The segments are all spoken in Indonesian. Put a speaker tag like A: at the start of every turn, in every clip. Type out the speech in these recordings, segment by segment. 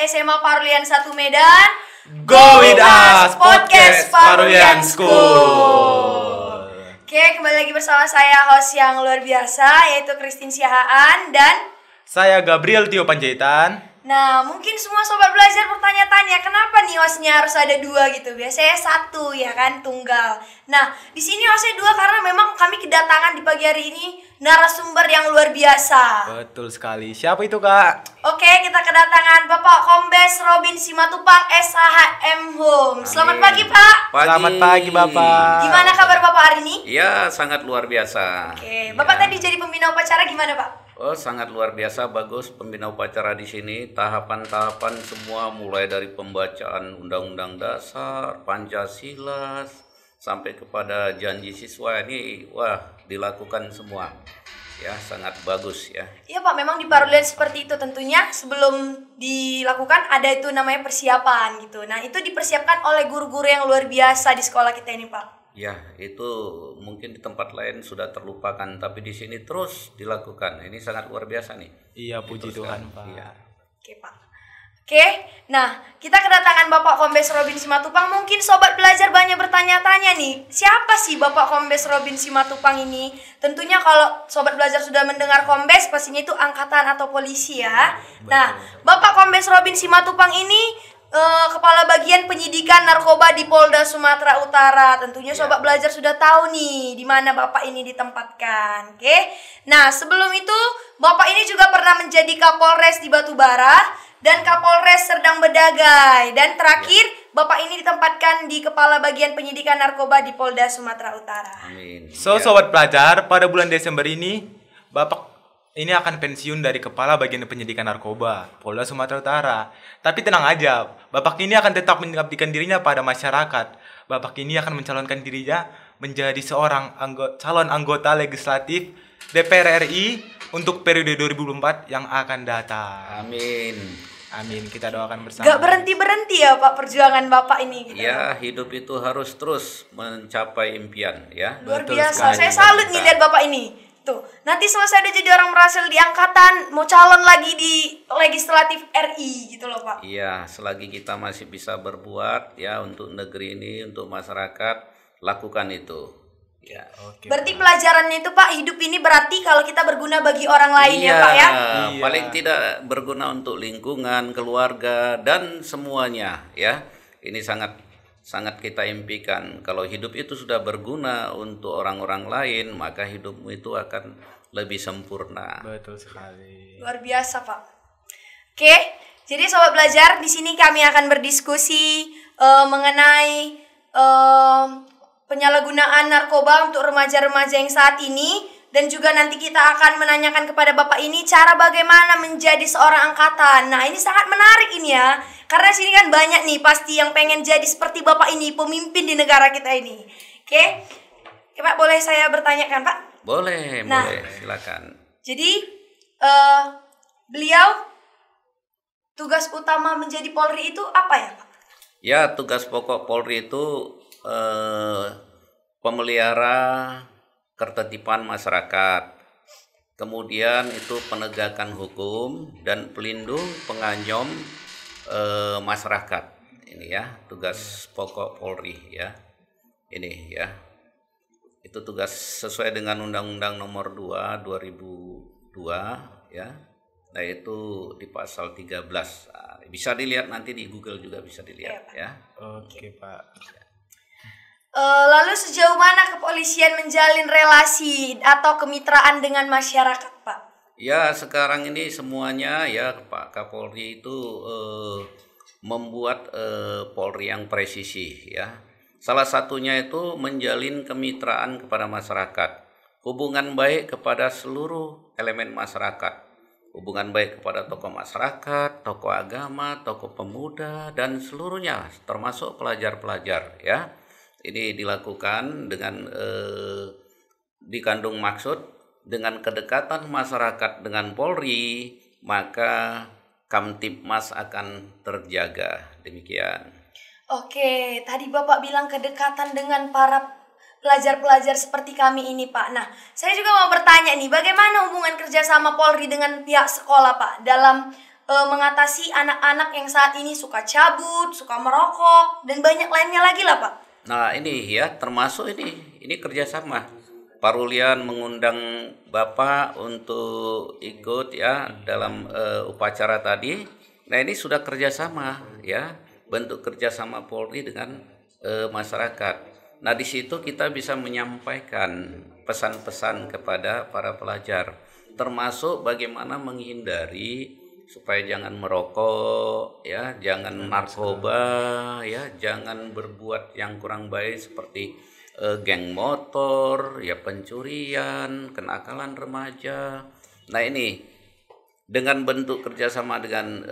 A: SMA Parulian 1 Medan.
B: Go with us, podcast Parulian School.
A: Oke, kembali lagi bersama saya host yang luar biasa, yaitu Christine Siahaan dan
B: saya Gabriel Tio Panjaitan.
A: Nah, mungkin semua sobat belajar bertanya-tanya, kenapa nih hostnya harus ada dua gitu? Biasanya satu ya kan, tunggal. Nah, di sini hostnya dua karena memang kami kedatangan di pagi hari ini narasumber yang luar biasa.
B: Betul sekali. Siapa itu, Kak?
A: Oke, kita kedatangan Bapak Kombes Robin Simatupang SHM Home. Selamat pagi, Pak.
B: Selamat pagi, Bapak.
A: Gimana kabar Bapak hari ini?
C: Ya, sangat luar biasa.
A: Oke, Bapak tadi jadi pembina upacara gimana, Pak?
C: Oh, sangat luar biasa, bagus pembina upacara di sini. Tahapan-tahapan semua mulai dari pembacaan Undang-Undang Dasar, Pancasila, sampai kepada janji siswa ini, wah, dilakukan semua. Ya, sangat bagus ya.
A: Iya, Pak, memang di Parulian seperti itu tentunya. Sebelum dilakukan ada itu namanya persiapan gitu. Nah, itu dipersiapkan oleh guru-guru yang luar biasa di sekolah kita ini, Pak.
C: Ya, itu mungkin di tempat lain sudah terlupakan, tapi di sini terus dilakukan. Ini sangat luar biasa nih.
B: Iya, puji Tuhan, Pak.
C: Iya.
A: Oke, Pak. Oke, nah kita kedatangan Bapak Kombes Robin Simatupang. Mungkin sobat belajar banyak bertanya-tanya nih, siapa sih Bapak Kombes Robin Simatupang ini? Tentunya kalau sobat belajar sudah mendengar Kombes, pastinya itu angkatan atau polisi ya. Nah, Bapak Kombes Robin Simatupang ini Kepala Bagian Penyidikan Narkoba di Polda Sumatera Utara. Tentunya sobat belajar sudah tahu nih di mana Bapak ini ditempatkan. Oke. Nah, sebelum itu Bapak ini juga pernah menjadi Kapolres di Batubara dan Kapolres Serdang Bedagai. Dan terakhir Bapak ini ditempatkan di Kepala Bagian Penyidikan Narkoba di Polda Sumatera Utara.
C: Amin.
B: Sobat pelajar, pada bulan Desember ini Bapak ini akan pensiun dari Kepala Bagian Penyidikan Narkoba Polda Sumatera Utara. Tapi tenang aja, Bapak ini akan tetap mengabdikan dirinya pada masyarakat. Bapak ini akan mencalonkan dirinya menjadi seorang calon anggota legislatif DPR RI untuk periode 2024 yang akan datang.
C: Amin.
B: Amin, kita doakan bersama.
A: Gak berhenti-berhenti ya Pak perjuangan Bapak ini gitu.
C: Ya, hidup itu harus terus mencapai impian ya.
A: Luar
B: Betul
A: biasa,
B: sekali.
A: saya salut nih lihat Bapak ini. Tuh, nanti selesai dia jadi orang berhasil di angkatan, mau calon lagi di legislatif RI gitu loh Pak.
C: Iya, selagi kita masih bisa berbuat ya untuk negeri ini, untuk masyarakat, lakukan itu. Ya.
B: Oke,
A: Berarti pelajarannya itu Pak, hidup ini berarti kalau kita berguna bagi orang lain ya Pak ya.
B: Iya.
C: Paling tidak berguna untuk lingkungan, keluarga dan semuanya ya. Ini sangat kita impikan. Kalau hidup itu sudah berguna untuk orang-orang lain, maka hidupmu itu akan lebih sempurna.
B: Betul sekali.
A: Luar biasa Pak. Oke, jadi sobat belajar di sini kami akan berdiskusi mengenai penyalahgunaan narkoba untuk remaja-remaja yang saat ini, dan juga nanti kita akan menanyakan kepada Bapak ini cara bagaimana menjadi seorang angkatan. Nah, ini sangat menarik ini ya. Karena sini kan banyak nih pasti yang pengen jadi seperti Bapak ini, pemimpin di negara kita ini. Oke. Oke, Pak, boleh saya bertanyakan, Pak?
C: Boleh, silakan.
A: Jadi beliau tugas utama menjadi Polri itu apa ya, Pak?
C: Ya, tugas pokok Polri itu pemelihara ketertiban masyarakat. Kemudian itu penegakan hukum dan pelindung penganyom masyarakat. Ini ya tugas pokok Polri ya. Ini ya. Itu tugas sesuai dengan Undang-Undang Nomor 2 2002 ya. Nah, itu di pasal 13. Nah, bisa dilihat nanti di Google juga bisa dilihat ya.
B: Oke, Pak.
A: Lalu sejauh mana kepolisian menjalin relasi atau kemitraan dengan masyarakat, Pak?
C: Ya, sekarang ini semuanya ya Pak Kapolri itu membuat Polri yang presisi ya. Salah satunya itu menjalin kemitraan kepada masyarakat, hubungan baik kepada seluruh elemen masyarakat, hubungan baik kepada tokoh masyarakat, tokoh agama, tokoh pemuda dan seluruhnya termasuk pelajar-pelajar ya. Ini dilakukan dengan dikandung maksud dengan kedekatan masyarakat dengan Polri, maka Kamtibmas akan terjaga. Demikian.
A: Oke, tadi Bapak bilang kedekatan dengan para pelajar-pelajar seperti kami ini, Pak. Nah, saya juga mau bertanya nih, bagaimana hubungan kerjasama Polri dengan pihak sekolah, Pak, dalam mengatasi anak-anak yang saat ini suka cabut, suka merokok, dan banyak lainnya lagi lah Pak?
C: Nah ini ya termasuk ini kerjasama. Pak Rulian mengundang Bapak untuk ikut ya dalam upacara tadi. Nah ini sudah kerjasama ya, bentuk kerjasama Polri dengan masyarakat. Nah di situ kita bisa menyampaikan pesan-pesan kepada para pelajar, termasuk bagaimana menghindari supaya jangan merokok ya, jangan narkoba ya, jangan berbuat yang kurang baik seperti geng motor ya, pencurian, kenakalan remaja. Nah ini dengan bentuk kerjasama dengan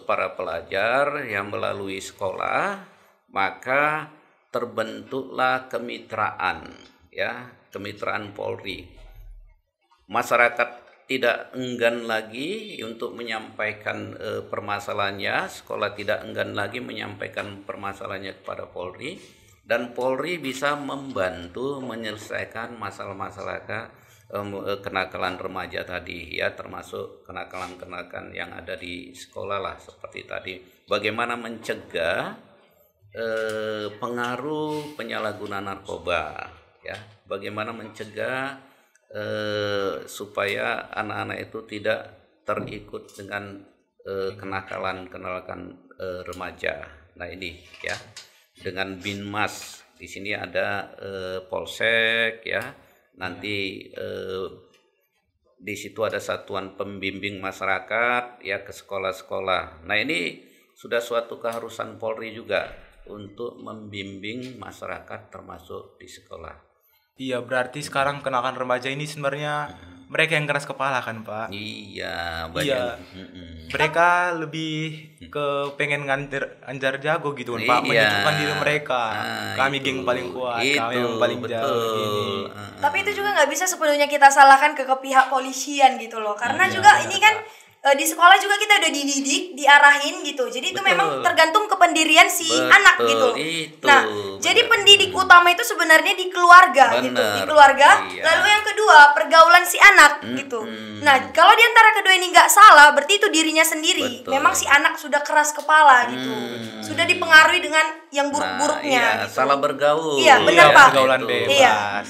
C: para pelajar yang melalui sekolah, maka terbentuklah kemitraan ya, kemitraan Polri. Masyarakat tidak enggan lagi untuk menyampaikan permasalahannya, sekolah tidak enggan lagi menyampaikan permasalahannya kepada Polri, dan Polri bisa membantu menyelesaikan masalah-masalah kenakalan remaja tadi ya, termasuk kenakalan-kenakalan yang ada di sekolah lah, seperti tadi bagaimana mencegah pengaruh penyalahgunaan narkoba ya, bagaimana mencegah supaya anak-anak itu tidak terikut dengan kenakalan remaja. Nah ini ya, dengan Binmas di sini ada Polsek ya, nanti di situ ada satuan pembimbing masyarakat ya ke sekolah-sekolah. Nah ini sudah suatu keharusan Polri juga untuk membimbing masyarakat termasuk di sekolah.
B: Iya, berarti sekarang kenakalan remaja ini sebenarnya mereka yang keras kepala kan Pak?
C: Iya, banyak.
B: Iya. Mereka lebih ke pengen anjar jago gitu kan Pak, menunjukkan diri mereka. Kami geng paling kuat, kami yang paling jago ini.
A: Tapi itu juga nggak bisa sepenuhnya kita salahkan ke pihak polisian gitu loh, karena juga ini kan di sekolah juga kita udah dididik, diarahin gitu. Jadi itu memang tergantung kependirian si anak gitu. Nah, jadi pendidik utama itu sebenarnya di keluarga gitu, di keluarga. Lalu yang kedua pergaulan si anak gitu. Nah, kalau di antara kedua ini nggak salah, berarti itu dirinya sendiri. Memang si anak sudah keras kepala gitu, sudah dipengaruhi dengan yang buruk-buruknya.
C: Gitu. Salah bergaul.
A: Iya, benar Pak.
B: Pergaulan bebas.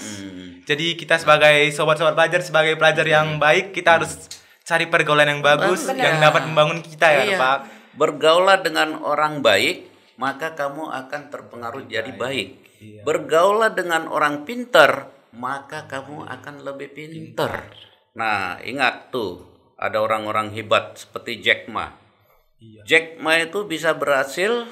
B: Jadi kita sebagai sobat-sobat pelajar, sebagai pelajar yang baik, kita harus cari pergaulan yang bagus yang dapat membangun kita ya Pak.
C: Bergaulah dengan orang baik, maka kamu akan terpengaruh jadi baik. Bergaulah dengan orang pintar, maka kamu akan lebih pintar. Nah ingat tuh, ada orang-orang hebat seperti Jack Ma. Jack Ma itu bisa berhasil,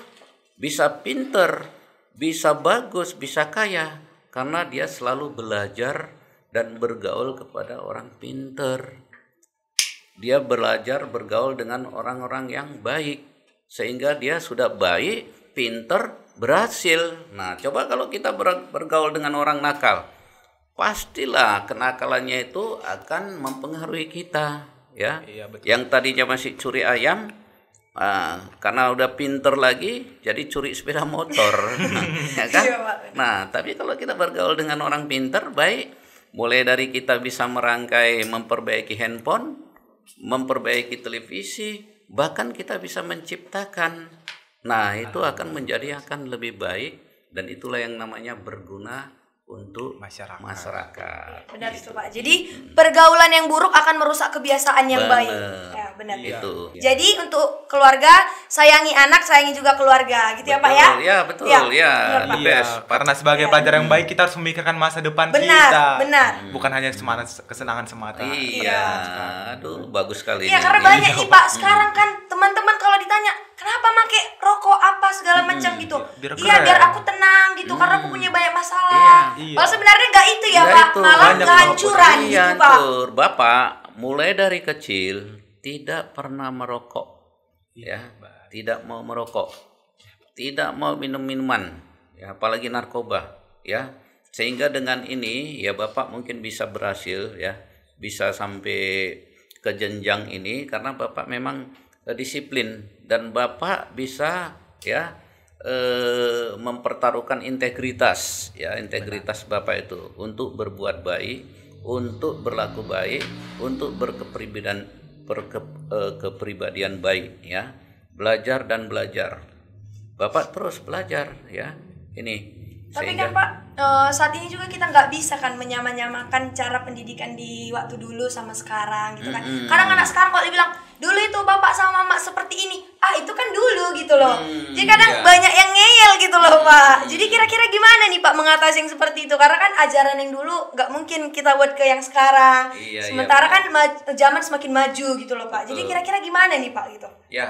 C: bisa pintar, bisa bagus, bisa kaya, karena dia selalu belajar dan bergaul kepada orang pintar. Dia belajar bergaul dengan orang-orang yang baik, sehingga dia sudah baik, pinter, berhasil. Nah coba kalau kita bergaul dengan orang nakal, pastilah kenakalannya itu akan mempengaruhi kita ya. Yang tadinya masih curi ayam, karena udah pinter lagi jadi curi sepeda motor. Ya kan? Nah tapi kalau kita bergaul dengan orang pinter, baik, mulai dari kita bisa merangkai, memperbaiki handphone, memperbaiki televisi, bahkan kita bisa menciptakan. Nah itu akan lebih baik, dan itulah yang namanya berguna untuk masyarakat.
A: Benar itu Pak. Jadi pergaulan yang buruk akan merusak kebiasaan yang baik. Ya, benar.
C: Itu.
A: Jadi untuk keluarga, sayangi anak, sayangi juga keluarga, gitu ya Pak ya?
C: Iya betul ya.
B: Karena sebagai pelajar yang baik, kita harus memikirkan masa depan kita.
A: Benar.
B: Bukan hanya kesenangan semata.
C: Iya. Aduh bagus sekali.
A: Iya karena banyak nih Pak. Sekarang kan teman-teman kalau ditanya kenapa make rokok apa segala macam gitu. Biar aku tenang gitu, karena aku punya banyak masalah. Kalau sebenarnya nggak itu ya Pak, malah kehancuran gitu Pak.
C: Bapak mulai dari kecil tidak pernah merokok, ya, tidak mau merokok, tidak mau minum minuman, ya, apalagi narkoba, ya. Sehingga dengan ini ya Bapak mungkin bisa berhasil, ya, bisa sampai ke jenjang ini karena Bapak memang disiplin, dan Bapak bisa ya mempertaruhkan integritas, ya, integritas Bapak itu untuk berbuat baik, untuk berlaku baik, untuk berkepribadian kepribadian baik ya. Belajar dan belajar. Bapak terus belajar ya. Ini
A: Tapi
C: sehingga
A: kan Pak, saat ini juga kita nggak bisa kan menyamakan cara pendidikan di waktu dulu sama sekarang gitu kan. Kadang anak sekarang kalau dibilang dulu itu bapak sama mama seperti ini, itu kan dulu gitu loh. Jadi kadang banyak yang ngeyel gitu loh Pak. Jadi kira-kira gimana nih Pak mengatasi yang seperti itu? Karena kan ajaran yang dulu nggak mungkin kita buat ke yang sekarang. Sementara kan zaman semakin maju gitu loh Pak. Jadi kira-kira gimana nih Pak gitu?
C: ya.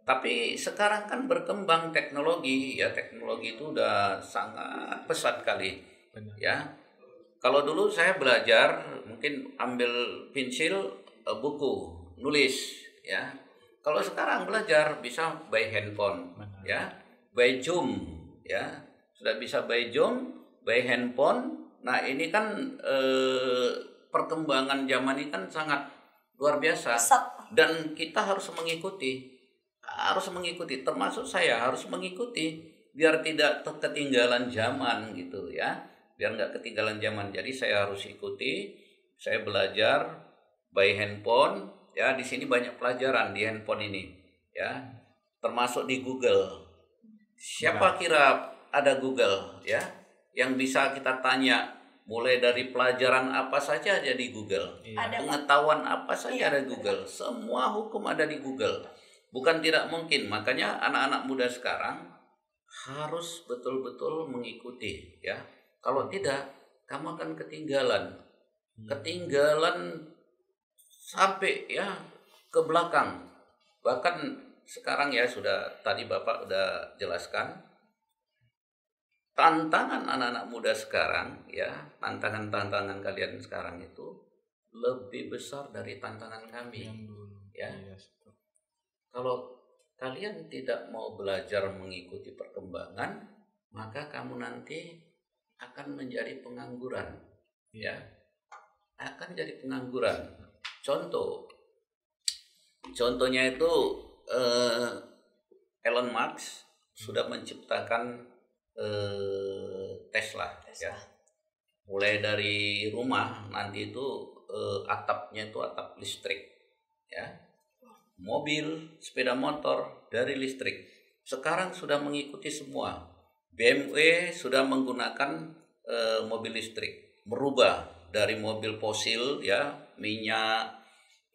C: Tapi sekarang kan berkembang teknologi, ya teknologi itu udah sangat pesat kali, ya. Kalau dulu saya belajar mungkin ambil pensil, buku, nulis, ya. Kalau sekarang belajar bisa by handphone, ya, by Zoom, ya, sudah bisa by Zoom, by handphone. Nah ini kan perkembangan zaman ini kan sangat luar biasa, dan kita harus mengikuti. Termasuk saya harus mengikuti biar tidak ketinggalan zaman gitu ya, biar nggak ketinggalan zaman. Jadi saya harus ikuti, saya belajar by handphone ya. Di sini banyak pelajaran di handphone ini ya, termasuk di Google. Siapa kira ada Google ya, yang bisa kita tanya mulai dari pelajaran apa saja ada di Google, pengetahuan apa saja ada di Google, semua hukum ada di Google. Bukan tidak mungkin, makanya anak-anak muda sekarang harus betul-betul mengikuti ya. Kalau tidak, kamu akan ketinggalan sampai ya ke belakang. Bahkan sekarang ya sudah tadi Bapak udah jelaskan, tantangan anak-anak muda sekarang ya, tantangan kalian sekarang itu lebih besar dari tantangan kami ya. Kalau kalian tidak mau belajar mengikuti perkembangan, maka kamu nanti akan menjadi pengangguran, ya, akan jadi pengangguran. Contohnya itu Elon Musk sudah menciptakan Tesla, ya. Mulai dari rumah nanti itu atapnya itu atap listrik, ya. Mobil, sepeda motor dari listrik. Sekarang sudah mengikuti semua. BMW sudah menggunakan mobil listrik, berubah dari mobil fosil ya, minyak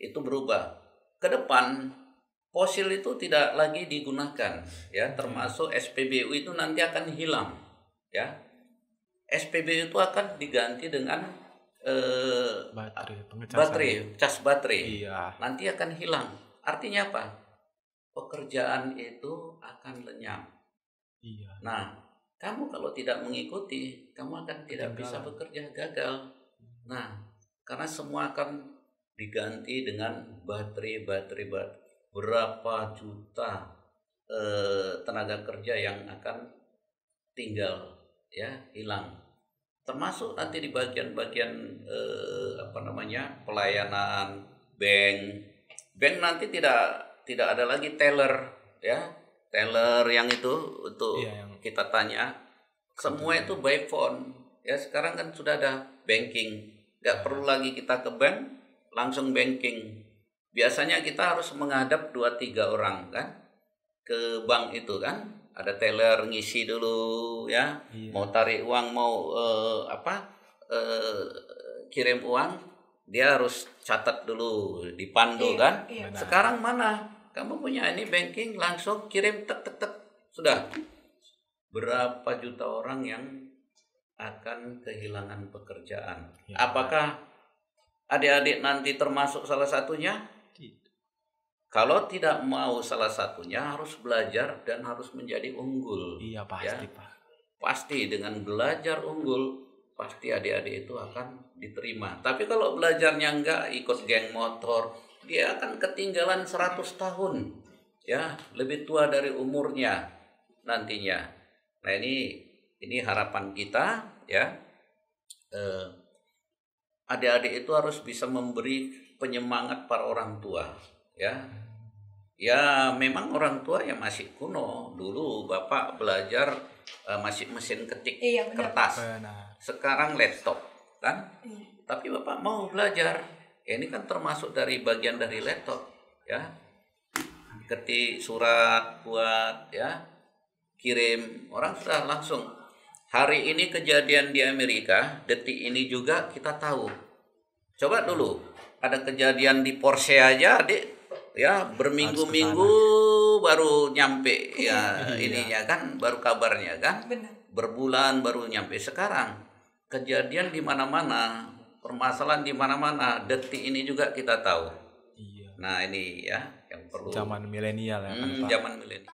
C: itu berubah. Ke depan fosil itu tidak lagi digunakan ya, termasuk SPBU itu nanti akan hilang ya. SPBU itu akan diganti dengan baterai, cas baterai. Nanti akan hilang. Artinya apa? Pekerjaan itu akan lenyap. Nah, kamu kalau tidak mengikuti, kamu akan tidak bisa bekerja, gagal. Nah, karena semua akan diganti dengan baterai. Berapa juta tenaga kerja yang akan tinggal, ya, hilang. Termasuk nanti di bagian-bagian pelayanan bank nanti tidak ada lagi teller ya, teller yang itu untuk kita tanya, semua itu by phone ya. Sekarang kan sudah ada banking, nggak perlu lagi kita ke bank, langsung banking. Biasanya kita harus menghadap 2-3 orang kan ke bank itu kan, ada teller ngisi dulu ya, mau tarik uang, mau kirim uang, dia harus catat dulu, dipandu kan. Sekarang mana? Kamu punya ini banking, langsung kirim tek, sudah. Berapa juta orang yang akan kehilangan pekerjaan? Apakah adik-adik nanti termasuk salah satunya? Kalau tidak mau salah satunya, harus belajar dan harus menjadi unggul.
B: Iya pasti ya? Pak.
C: Pasti dengan belajar unggul, pasti adik-adik itu akan diterima. Tapi kalau belajarnya enggak, ikut geng motor, dia akan ketinggalan 100 tahun. Ya, lebih tua dari umurnya nantinya. Nah, ini harapan kita ya. Adik-adik itu harus bisa memberi penyemangat para orang tua, ya. Ya, memang orang tua ya masih kuno. Dulu Bapak belajar masih mesin ketik kertas. Sekarang laptop kan. Tapi Bapak mau belajar Ini kan termasuk dari bagian dari laptop, ya. Ketik surat, buat, ya, kirim, orang sudah langsung. Hari ini kejadian di Amerika, detik ini juga kita tahu. Coba dulu, ada kejadian di Porsche aja, ya, berminggu-minggu baru nyampe, ya, ininya kan, baru kabarnya kan, berbulan baru nyampe. Sekarang kejadian di mana-mana, permasalahan di mana-mana, detik ini juga kita tahu.
B: Iya.
C: Nah ini ya yang perlu.
B: Zaman milenial ya kan, Pak.
C: Zaman milenial.